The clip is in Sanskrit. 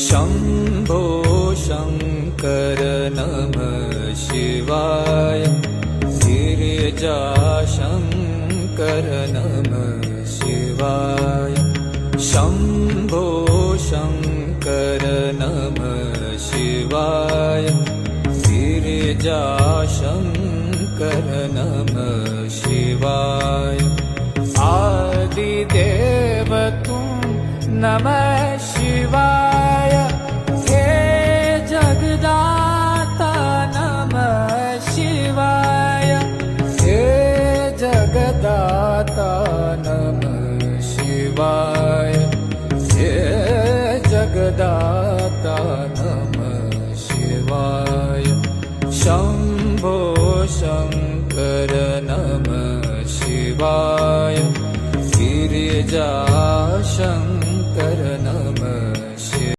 शम्भो शङ्कर नमः शिवाय गिरिजाशङ्कर नमः शिवाय शम्भो शङ्कर नमः शिवाय गिरिजाशङ्कर नमः शिवाय आदिदेव तुम नमः शिवाय हे जगदाता नमः शिवाय हे जगदाता नमः शिवाय हे जगदाता नमः शिवाय शम्भो शङ्कर नमः शिवाय गिरिजाशङ्कर नमः